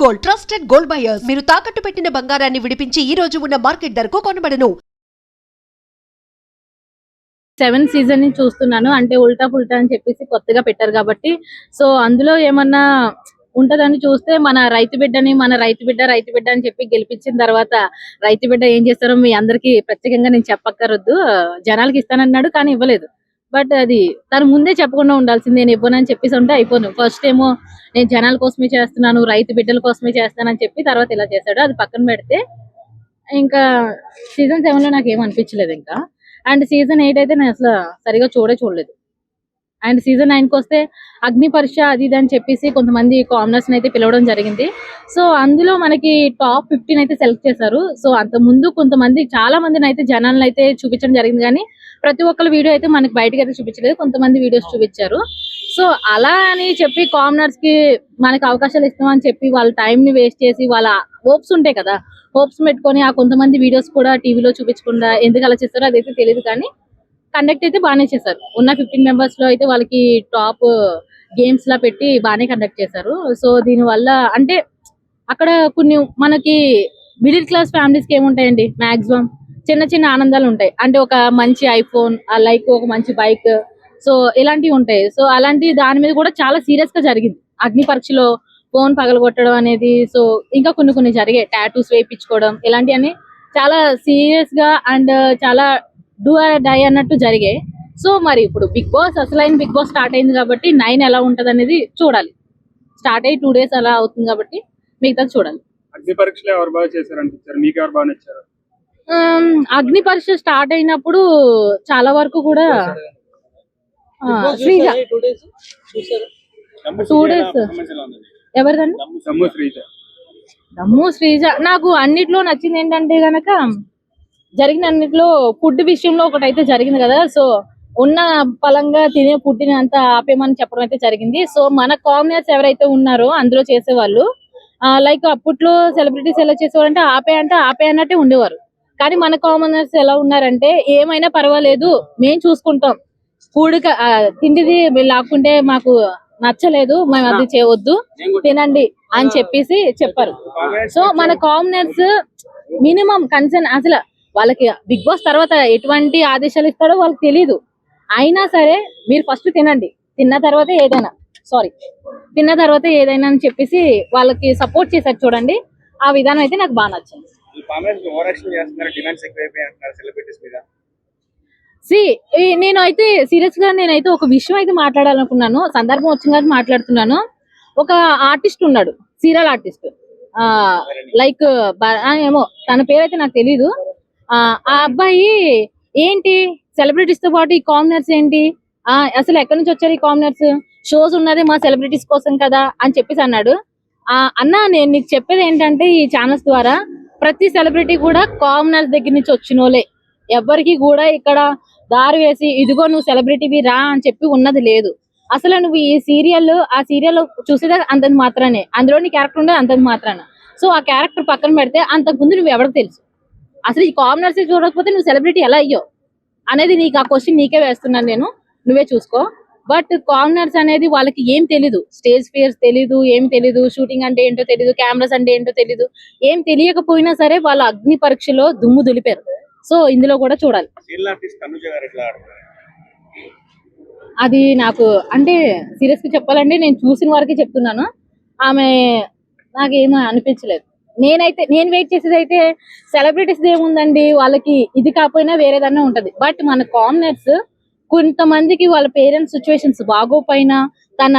Gold, trusted gold buyers. మీరు తాకట్టు పెట్టిన బంగారాన్ని విడిపించి ఈ రోజు ఉన్న మార్కెట్ ధరకు కొనబడను. 7th సీజన్ ని చూస్తున్నాను. అంటే ఉల్టా పుల్టా అని చెప్పేసి కొత్తగా పెట్టారు కాబట్టి సో అందులో ఏమన్నా ఉంటదని చూస్తే మన రైతు బిడ్డ అని చెప్పి గెలిపించిన తర్వాత రైతు బిడ్డ ఏం చేస్తారో మీ అందరికి ప్రత్యేకంగా నేను చెప్పక్కర్వద్దు. జనాలకి ఇస్తానన్నాడు కానీ ఇవ్వలేదు. బట్ అది తను ముందే చెప్పకుండా ఉండాల్సింది. నేను ఇవ్వనని చెప్పేసి ఉంటే అయిపోను. ఫస్ట్ ఏమో నేను జనాల కోసమే చేస్తున్నాను, రైతు బిడ్డల కోసమే చేస్తానని చెప్పి తర్వాత ఇలా చేశాడు. అది పక్కన పెడితే ఇంకా సీజన్ 7 లో నాకు ఏం అనిపించలేదు ఇంకా. అండ్ సీజన్ 8 అయితే నేను అసలు సరిగా చూడలేదు. అండ్ సీజన్ 9కి వస్తే అగ్ని పరీక్ష అది ఇది అని చెప్పేసి కొంతమంది కామనర్స్ అయితే పిలవడం జరిగింది. సో అందులో మనకి టాప్ 15 అయితే సెలెక్ట్ చేశారు. సో అంత ముందు కొంతమంది చాలా మందిని అయితే జనాలను అయితే చూపించడం జరిగింది కానీ ప్రతి ఒక్కరి వీడియో అయితే మనకి బయటకి అయితే చూపించలేదు. కొంతమంది వీడియోస్ చూపించారు. సో అలా అని చెప్పి కామనర్స్ కి మనకి అవకాశాలు ఇస్తామని చెప్పి వాళ్ళ టైం ని వేస్ట్ చేసి వాళ్ళ హోప్స్ ఉంటాయి కదా, హోప్స్ పెట్టుకొని ఆ కొంతమంది వీడియోస్ కూడా టీవీలో చూపించకుండా ఎందుకు అలా చేస్తారో అదైతే తెలియదు కానీ కండక్ట్ అయితే బాగానే చేశారు. ఉన్న 15 మెంబర్స్ లో అయితే వాళ్ళకి టాప్ గేమ్స్ లా పెట్టి బాగానే కండక్ట్ చేశారు. సో దీని వల్ల అంటే అక్కడ కొన్ని మనకి మిడిల్ క్లాస్ ఫ్యామిలీస్ కి ఏముంటాయండి, మాక్సిమం చిన్న చిన్న ఆనందాలు ఉంటాయి. అంటే ఒక మంచి ఐఫోన్, లైక్ ఒక మంచి బైక్, సో ఇలాంటివి ఉంటాయి. సో అలాంటి దాని మీద కూడా చాలా సీరియస్ గా జరిగింది. అగ్ని పరీక్షలో ఫోన్ పగలగొట్టడం అనేది, సో ఇంకా కొన్ని జరిగాయి. టాటూస్ వేయించుకోవడం ఇలాంటివన్నీ చాలా సీరియస్ గా అండ్ చాలా డూ ఆర్ డై అన్నట్టు జరిగాయి. సో మరి ఇప్పుడు బిగ్ బాస్ అసలైన బిగ్ బాస్ స్టార్ట్ అయింది కాబట్టి 9 ఎలా ఉంటది అనేది చూడాలి. స్టార్ట్ అయ్యి 2 days అలా అవుతుంది కాబట్టి మిగతా చూడాలి. అగ్ని పరీక్షలు ఎవరు బాగా చేశారు అనిపించారు? మీకు ఎవరు బాగా నచ్చారు? అగ్ని పరీక్ష స్టార్ట్ అయినప్పుడు చాలా వరకు కూడా శ్రీజ 2 days ఎవరిదండి దమ్ము శ్రీజ. నాకు అన్నిట్లో నచ్చింది ఏంటంటే గనక జరిగిన అన్నిట్లో ఫుడ్ విషయంలో ఒకటైతే జరిగింది కదా. సో ఉన్న పలంగా తినే ఫుడ్ని అంతా ఆపేమని చెప్పడం అయితే జరిగింది. సో మన కామనర్స్ ఎవరైతే ఉన్నారో అందులో చేసేవాళ్ళు లైక్ అప్పట్లో సెలబ్రిటీస్ ఎలా చేసేవారు అంటే ఆపే అన్నట్టే ఉండేవారు. కానీ మన కామనర్స్ ఎలా ఉన్నారంటే ఏమైనా పర్వాలేదు మేము చూసుకుంటాం, ఫుడ్ తిండిది లాక్కుంటే మాకు నచ్చలేదు, మేము అది చేయవద్దు, తినండి అని చెప్పేసి చెప్పారు. సో మన కామనర్స్ మినిమం కన్సర్న్, అసలు వాళ్ళకి బిగ్ బాస్ తర్వాత ఎటువంటి ఆదేశాలు ఇస్తాడో వాళ్ళకి తెలీదు. అయినా సరే మీరు ఫస్ట్ తినండి, తిన్న తర్వాత ఏదైనా అని చెప్పేసి వాళ్ళకి సపోర్ట్ చేశారు చూడండి. ఆ విధానం అయితే నాకు బాగా నచ్చింది. నేనైతే సీరియస్ గా ఒక విషయం అయితే మాట్లాడాలనుకున్నాను. సందర్భం వచ్చింది కాబట్టి మాట్లాడుతున్నాను. ఒక ఆర్టిస్ట్ ఉన్నాడు, సీరియల్ ఆర్టిస్ట్, లైక్ ఏమో తన పేరైతే నాకు తెలీదు. ఆ అబ్బాయి ఏంటి సెలబ్రిటీస్ తో పాటు ఈ కామనర్స్ ఏంటి, అసలు ఎక్కడి నుంచి వచ్చారు ఈ కామనర్స్, షోస్ ఉన్నది మా సెలబ్రిటీస్ కోసం కదా అని చెప్పేసి అన్నాడు. అన్న నేను నీకు చెప్పేది ఏంటంటే ఈ ఛానల్స్ ద్వారా ప్రతి సెలబ్రిటీ కూడా కామనర్స్ దగ్గర నుంచి వచ్చినోలే. ఎవరికి కూడా ఇక్కడ దారి వేసి ఇదిగో నువ్వు సెలబ్రిటీవి రా అని చెప్పి ఉన్నది లేదు. అసలు నువ్వు ఆ సీరియల్ చూసేదా అంతది మాత్రానే, అందులోని క్యారెక్టర్ ఉండేది అంతది మాత్రాన. సో ఆ క్యారెక్టర్ పక్కన పెడితే అంతకుముందు నువ్వు ఎవరికి తెలుసు, అసలు ఈ కామనర్స్ చూడకపోతే నువ్వు సెలబ్రిటీ ఎలా అయ్యో అనేది నీకు ఆ క్వశ్చన్ నీకే వేస్తున్నాను నేను, నువ్వే చూసుకో. బట్ కామనర్స్ అనేది వాళ్ళకి ఏం తెలీదు, స్టేజ్ ఫియర్స్ తెలీదు, ఏం తెలీదు, షూటింగ్ అంటే ఏంటో తెలీదు, కెమెరాస్ అంటే ఏంటో తెలీదు. ఏం తెలియకపోయినా సరే వాళ్ళ అగ్ని పరీక్షలో దుమ్ము దులిపారు. సో ఇందులో కూడా చూడాలి. అది నాకు అంటే సీరియస్ గా చెప్పాలంటే నేను చూసిన వరకే చెప్తున్నాను. ఆమె నాకేమీ అనిపించలేదు. నేను వెయిట్ చేసేది అయితే సెలబ్రిటీస్ ఏముందండి, వాళ్ళకి ఇది కాకపోయినా వేరేదన్నా ఉంటది. బట్ మన కామనర్స్ కొంతమందికి వాళ్ళ పేరెంట్స్ సిచ్యువేషన్స్ బాగోపోయినా, తన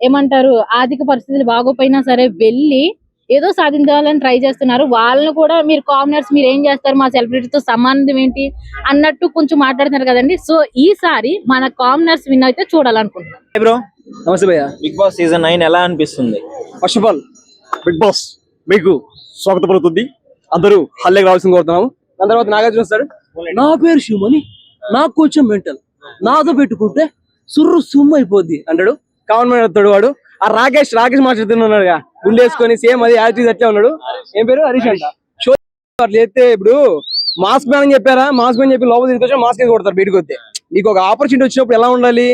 ఏమంటారు ఆర్థిక పరిస్థితులు బాగోపోయినా సరే వెళ్ళి ఏదో సాధించాలని ట్రై చేస్తున్నారు. వాళ్ళని కూడా మీరు కామనర్స్ మీరు ఏం చేస్తారు, మా సెలబ్రిటీతో సంబంధం ఏంటి అన్నట్టు కొంచెం మాట్లాడుతున్నారు కదండి. సో ఈసారి మన కామనర్స్ విన్ అయితే చూడాలనుకుంటున్నాను. బ్రో నమస్తే భయ్య, బిగ్ బాస్ సీజన్ 9 ఎలా అనిపిస్తుంది? First of all Bigg Boss మీకు స్వాగతం పలుకుతుంది. అందరూ హల్లేకి రావాల్సింది కోరుతున్నాము. దాని తర్వాత నాగార్జున వస్తాడు, నా పేరు శివమని, నాకు కొంచెం మెంటల్, నాతో పెట్టుకుంటే సుమ్ము అయిపోద్ది అంటాడు. కామన్ మ్యాన్ వస్తాడు వాడు. ఆ రాకేష్ మాట్లాడుతున్నాడు, గుండేసుకొని సేమ్ అది యాక్టివ్ అట్లే ఉన్నాడు. ఏం పేరు హరీష్ అంట. షో చేస్తే ఇప్పుడు మాస్క్ మ్యాన్ అని చెప్పారా, మాస్క్ మ్యాన్ చెప్పి లోపల తీసుకొచ్చా మాస్క్ కొడతారు బయటకు వస్తే. నీకు ఒక ఆపర్చునిటీ వచ్చినప్పుడు ఎలా ఉండాలి,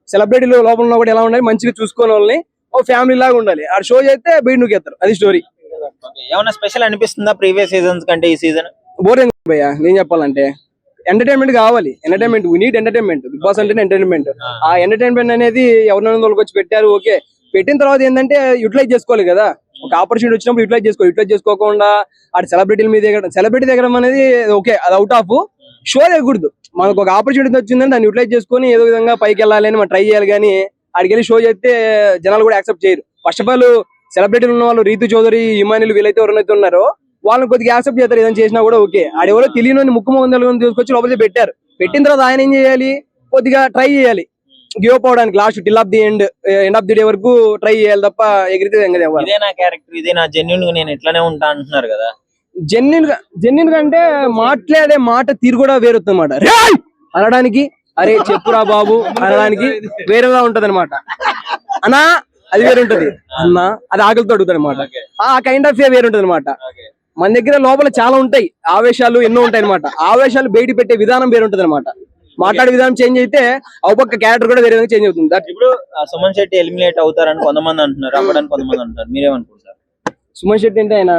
సెలబ్రిటీలు లోపల కూడా ఎలా ఉండాలి, మంచిగా చూసుకునే వాళ్ళని ఓ ఫ్యామిలీ లాగా ఉండాలి. ఆ షో చేస్తే బయట నూకేస్తారు, అది స్టోరీ. ఏమన్నా స్పెషల్ అనిపిస్తుందా ప్రీవియస్ సీజన్స్ కంటే ఈ సీజన్? బోరింగ్ భయ్యా నేను చెప్పాలంటే. ఎంటర్టైన్మెంట్ కావాలి, entertainment, we need entertainment. Bigg Boss అంటేనే ఎంటర్టైన్మెంట్. ఆ ఎంటర్టైన్మెంట్ అనేది ఎవరినైనా వచ్చి పెట్టారు, ఓకే. పెట్టిన తర్వాత ఏంటంటే యూటిలైజ్ చేసుకోవాలి కదా. ఒక ఆపర్చునిటీ వచ్చినప్పుడు యూటిలైజ్ చేసుకోకుండా ఆ సెలబ్రిటీల మీద సెలబ్రిటీ దగ్గర అనేది ఓకే, అది అవుట్ ఆఫ్ షో చేయకూడదు. మనకు ఒక ఆపర్చునిటీ వచ్చిందని దాన్ని యూటిలైజ్ చేసుకొని ఏదో విధంగా పైకి వెళ్ళాలి అని మనం ట్రై చేయాలి. కానీ ఆడికి వెళ్ళి షో చేస్తే జనాలు కూడా యాక్సెప్ట్ చేయరు. ఫస్ట్ ఆఫ్ ఆల్ సెలబ్రిటీలు ఉన్న వాళ్ళు రీతు చౌదరి, ఇమానుయల్ వీళ్ళైతే ఎవరైతే ఉన్నారో వాళ్ళని కొద్దిగా యాక్సెప్ట్ చేస్తారు. ఏదైనా చేసినా కూడా ఓకే. ఆడెవరో తెలియని ముక్కు మొహం తీసుకొచ్చి లోపలికి పెట్టారు. పెట్టిన తర్వాత ఆయన ఏం చేయాలి, కొద్దిగా ట్రై చేయాలి గివ్ అప్ అవడానికి. Last till of the end of the day వరకు ట్రై చేయాలి తప్ప ఎగిరితే ఇదే నా క్యారెక్టర్, ఇదే నా జెన్యూన్ గా నేను ఇట్లానే ఉంటా అంటున్నారు కదా. జెన్యున్ గా అంటే మాట్లాడే మాట తీరు కూడా వేరుతుంది అనమాట. అనడానికి అరే చెప్పురా బాబు అనడానికి వేరేలా ఉంటది అనమాట. అన్నా అది వేరు ఉంటది, అన్నా అది ఆకలితో అడుగుతాడు అనమాట. ఆ కైండ్ ఆఫ్ వేరు ఉంటది అనమాట. మన దగ్గర లోపల చాలా ఉంటాయి, ఆవేశాలు ఎన్నో ఉంటాయి అనమాట. ఆవేశాలు బయట పెట్టే విధానం వేరు ఉంటది అనమాట. మాట్లాడే విధానం చేంజ్ అయితే అవపక్క క్యారెక్టర్ కూడా వేరే విధంగా చేంజ్ అవుతుంది. ఇప్పుడు సుమన్ శెట్టి ఎలిమినేట్ అవుతారని కొంతమంది అంటున్నారు, అవ్వడానికి కొంతమంది అంటున్నారు, మీరేమనుకుంటారు? సుమన్ శెట్టి అంటే ఆయన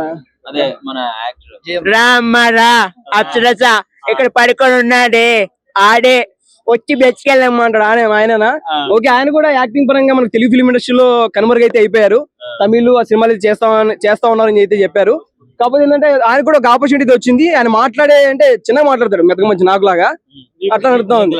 అదే మన యాక్టర్ రామరా అప్సరస ఇక్కడ పడుకొని ఉన్నాడే ఆడే వచ్చి బెచ్చుకెళ్ళమంటాడు ఆయననా. ఓకే, ఆయన కూడా యాక్టింగ్ పరంగా మనకు తెలుగు ఫిల్మ్ ఇండస్ట్రీలో కనుమరుగైతే అయిపోయారు. తమిళ్ ఆ సినిమాలు చేస్తా ఉన్నారని అయితే చెప్పారు. కాకపోతే ఏంటంటే ఆయన కూడా ఒక ఆపర్చునిటీ వచ్చింది. ఆయన మాట్లాడే అంటే చిన్నగా మాట్లాడతాడు, మెత్తగా మంచి నాకులాగా అట్లా నడుస్తా ఉంది.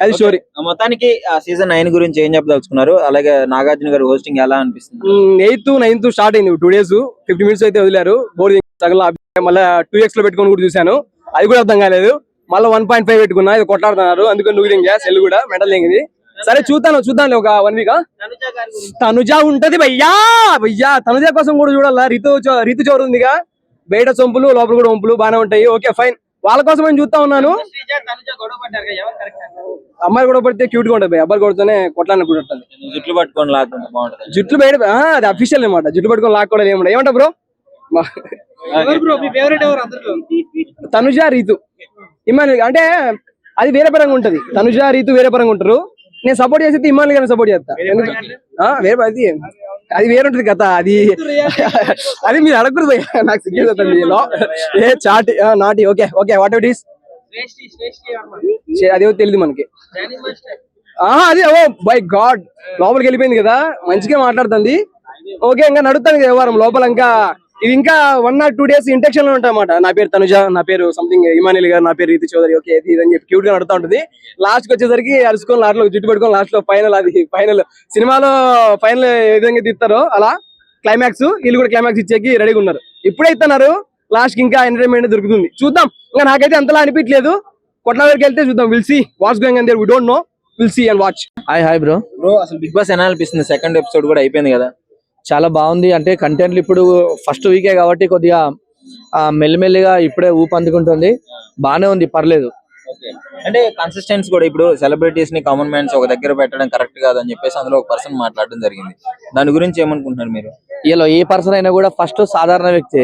అది స్టోరీ. మొత్తానికి సీజన్ 9 గురించి ఏం చెప్పదలుచుకున్నారు? అలాగే నాగార్జున గారు హోస్టింగ్ ఎలా అనిపిస్తుంది? 8th 9th స్టార్ట్ అయింది, 2 days 50 minutes అయితే వదిలారు. బోర్ సగల మళ్ళీ 2x లో పెట్టుకొని కూడా చూశాను, అది కూడా అర్థం కాలేదు. మళ్ళీ 1.5 పెట్టుకున్నా, ఇది కొట్లాడుతున్నారు. అందుకని నువ్వు ఇంకా సెల్ కూడా మెడల్ లేనిది. సరే చూద్దాం ఒక 1 week. తనుజ ఉంటది భయ్యా తనుజ కోసం కూడా చూడాలా. రీతు చౌదరి ఉందిగా, బయట సొంపులు లోపల కూడా వంపులు బాగానే ఉంటాయి. ఓకే ఫైన్, వాళ్ళ కోసం నేను చూస్తా ఉన్నాను. అమ్మాయి కూడా పడితే క్యూట్ గా ఉంటుంది, అబ్బాయి కొడితేనే కొట్లాన్ని కూడా ఉంటుంది. జుట్లు పట్టుకొని లాక్కుంటే బాగుంటుంది. జుట్లు బయట అది అఫీషియల్ అనమాట. జుట్లు పట్టుకొని లాక్కోవడం ఏమంటా బ్రో? తనుజ రీతు ఇమానుయల్ అంటే అది వేరే పరంగా ఉంటది. తనుజ రీతు వేరే పరంగా ఉంటారు. నేను సపోర్ట్ చేస్తే ఇమానుయల్ గారిని సపోర్ట్ చేస్తా. అది వేరే ఉంటది కదా. అది మీరు అడగకూడదు భయ్యా, నాకు సిగ్గుతుంది. ఏ చాటి నాటి okay whatever it is అదేవో తెలియదు మనకి. అది ఓ బై గాడ్ లోపలికి వెళ్ళిపోయింది కదా, మంచిగా మాట్లాడుతుంది. ఓకే, ఇంకా నడుస్తాను కదా వ్యవహారం లోపల. ఇంకా ఇది ఇంకా 1 or 2 days ఇంటెక్షన్ లో ఉంటాయన్నమాట. నా పేరు తనుజ, నా పేరు సంథింగ్ ఇమానుయల్ గారు, నా పేరు రీతు చౌదరి, ఓకే ఇది అని చెప్పి క్యూట్ గా నడుతా ఉంటుంది. లాస్ట్ కి వచ్చేసరికి అరుచుకొని లాస్ట్ లో జుట్టు పెట్టుకొని లాస్ట్ లో ఫైనల్ సినిమాలో ఫైనల్ ఏ విధంగా తీస్తారో అలా క్లైమాక్స్ వీళ్ళు కూడా క్లైమాక్స్ ఇచ్చేకి రెడీగా ఉన్నారు. ఇప్పుడే ఇస్తున్నారు, లాస్ట్ కి ఇంకా ఎంటర్టైన్మెంట్ దొరుకుతుంది. చూద్దాం, ఇంకా నాకైతే అంతలా అనిపించలేదు. కొట్ల వరకు వెళ్తే చూద్దాం. Will see what's going on there, we don't know, will see and watch. Hi bro. అసలు బిగ్ బాస్ ఎలా అనిపిస్తుంది? సెకండ్ ఎపిసోడ్ కూడా అయిపోయింది కదా, చాలా బాగుంది. అంటే కంటెంట్లు ఇప్పుడు ఫస్ట్ వీకే కాబట్టి కొద్దిగా మెల్లిమెల్లిగా ఇప్పుడే ఊపు అందుకుంటుంది. బానే ఉంది, పర్లేదు. అంటే కన్సిస్టెన్సీ కూడా ఇప్పుడు సెలబ్రిటీస్ ని కామన్ మ్యాన్స్ ఒక దగ్గర పెట్టడం కరెక్ట్ కాదని చెప్పేసి అందులో ఒక పర్సన్ మాట్లాడడం జరిగింది. దాని గురించి ఏమనుకుంటున్నారు మీరు? ఇలా ఏ పర్సన్ అయినా కూడా ఫస్ట్ సాధారణ వ్యక్తి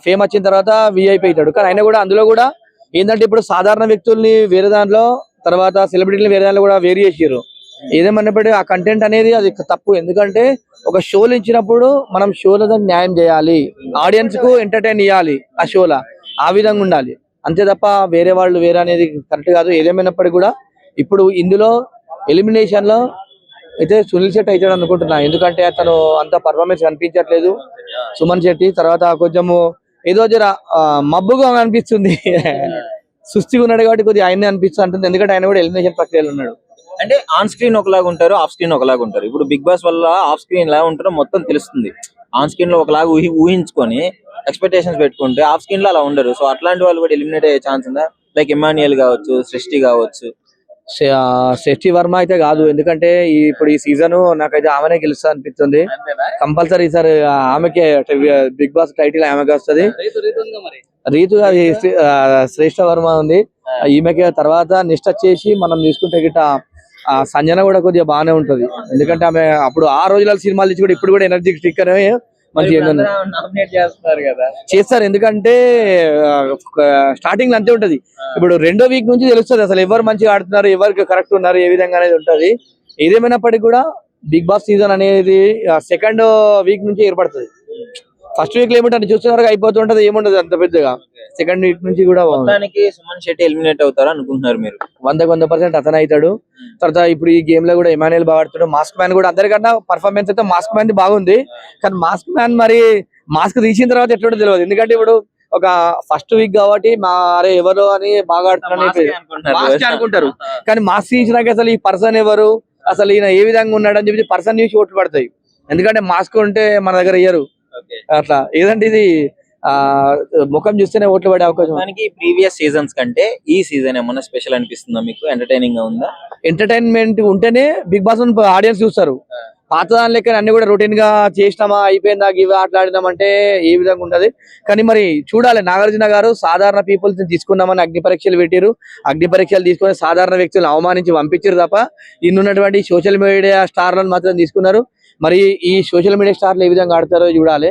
ఫేమ్ వచ్చిన తర్వాత విఐపి అవుతాడు. కానీ అయినా కూడా అందులో కూడా ఏంటంటే ఇప్పుడు సాధారణ వ్యక్తుల్ని వేరే దాంట్లో, తర్వాత సెలబ్రిటీని వేరే దాంట్లో కూడా వేరు చేసారు. ఏదేమన్నప్పటికీ ఆ కంటెంట్ అనేది అది తప్పు. ఎందుకంటే ఒక షోలు ఇచ్చినప్పుడు మనం షోలో దాన్ని న్యాయం చేయాలి, ఆడియన్స్ కు ఎంటర్టైన్ ఇవ్వాలి, ఆ షోలో ఆ విధంగా ఉండాలి. అంతే తప్ప వేరే వాళ్ళు వేరే అనేది కరెక్ట్ కాదు. ఏదేమైనప్పటికీ కూడా ఇప్పుడు ఇందులో ఎలిమినేషన్ లో అయితే సునీల్ శెట్టి అవుతాడు అనుకుంటున్నా. ఎందుకంటే అతను అంత పర్ఫార్మెన్స్ కనిపించట్లేదు. సుమన్ శెట్టి తర్వాత కొంచెము ఏదో జర మబ్బుగా అనిపిస్తుంది, సుస్థిగా ఉన్నాడు కాబట్టి కొద్దిగా ఆయనే అనిపిస్తుంది. ఎందుకంటే ఆయన కూడా ఎలిమినేషన్ ప్రక్రియలో ఉన్నాడు. అంటే ఆన్ స్క్రీన్ ఒకలాగా ఉంటారు, ఆఫ్ స్క్రీన్ ఒకలాగా ఉంటారు. ఇప్పుడు బిగ్ బాస్ వల్ల ఆఫ్ స్క్రీన్ ఎలా ఉంటారో మొత్తం తెలుస్తుంది. ఆన్ స్క్రీన్ లో ఒకలాగా ఊహించుకొని ఎక్స్పెక్టేషన్స్ పెట్టుకుంటే ఆఫ్ స్క్రీన్ లో అలా ఉండరు. సో అట్లాంటి వాళ్ళు కూడా ఎలిమినేట్ అయ్యే ఛాన్స్ ఉందా? లైక్ ఇమాన్యుయల్ కావచ్చు, సృష్టి కావచ్చు. సృష్టి వర్మ అయితే కాదు, ఎందుకంటే ఇప్పుడు ఈ సీజన్ నాకైతే ఆమెనే గెలుస్తా అనిపిస్తుంది కంపల్సరీ. సార్ ఆమెకే బిగ్ బాస్ టైటిల్ ఆమెకే వస్తుంది. రీతు శ్రేష్ఠ వర్మ ఉంది ఈమెకే. తర్వాత నెక్స్ట్ వచ్చేసి మనం చూసుకుంటే గిట్ట సంజన కూడా కొద్దిగా బాగానే ఉంటది. ఎందుకంటే ఆమె అప్పుడు ఆ రోజుల సినిమాలు ఇచ్చి కూడా ఇప్పుడు కూడా ఎనర్జీ స్టిక్కర్ మంచిగా చేస్తారు. ఎందుకంటే స్టార్టింగ్ లో అంతే ఉంటది. ఇప్పుడు 2వ వీక్ నుంచి తెలుస్తుంది అసలు ఎవరు మంచిగా ఆడుతున్నారు, ఎవరికి కరెక్ట్ ఉన్నారు, ఏ విధంగా అనేది ఉంటది. ఏదేమైనప్పటికీ కూడా బిగ్ బాస్ సీజన్ అనేది సెకండ్ వీక్ నుంచి ఏర్పడుతుంది. ఫస్ట్ వీక్ లో ఏమిటంటే చూస్తున్నారు అయిపోతుంటది, ఏముండదు అంత పెద్దగా. సెకండ్ వీక్ నుంచి కూడా మొత్తానికి సుమన్ శెట్టి ఎలిమినేట్ అవుతారు అనుకుంటున్నారు మీరు? 100% అతను అవుతాడు. తర్వాత ఇప్పుడు ఈ గేమ్ లో కూడా ఇమానుయల్ బాగా ఆడుతాడు. మాస్క్ మ్యాన్ కూడా అందరికన్నా పర్ఫార్మెన్స్ అయితే మాస్క్ మ్యాన్ బాగుంది. కానీ మాస్క్ మ్యాన్ మరి మాస్క్ తీసిన తర్వాత ఎట్లుంటో తెలియదు. ఎందుకంటే ఇప్పుడు ఒక ఫస్ట్ వీక్ కాబట్టి అరే ఎవరు అని బాగా ఆడుతున్నాడు అనుకుంటారు. కానీ మాస్క్ తీసినాక అసలు ఈ పర్సన్ ఎవరు, అసలు ఈయన ఏ విధంగా ఉన్నాడు అని చెప్పి పర్సన్ చూసి ఓట్లు పడతాయి. ఎందుకంటే మాస్క్ ఉంటే మన దగ్గర ఇయ్యరు అట్లా. ఏదంటే ఇది ముఖం చూస్తేనే ఓట్లు పడే అవకాశం. ప్రీవియస్ సీజన్స్ కంటే ఈ సీజన్ ఏమన్నా స్పెషల్ అనిపిస్తుందా మీకు? ఎంటర్టైనింగ్ గా ఉందా? ఎంటర్టైన్మెంట్ ఉంటేనే బిగ్ బాస్ ఆడియన్స్ చూస్తారు. పాత దాని లెక్క అన్ని కూడా రొటీన్ గా చేసినామా అయిపోయిందా ఇవి ఆటలాడినామంటే ఏ విధంగా ఉంటది. కానీ మరి చూడాలి, నాగార్జున గారు సాధారణ పీపుల్స్ తీసుకున్నామని అగ్ని పరీక్షలు పెట్టారు. అగ్ని పరీక్షలు తీసుకొని సాధారణ వ్యక్తులను అవమానించి పంపించారు తప్ప ఇన్నున్నటువంటి సోషల్ మీడియా స్టార్లను మాత్రం తీసుకున్నారు. మరి ఈ సోషల్ మీడియా స్టార్లు ఏ విధంగా ఆడతారో చూడాలి.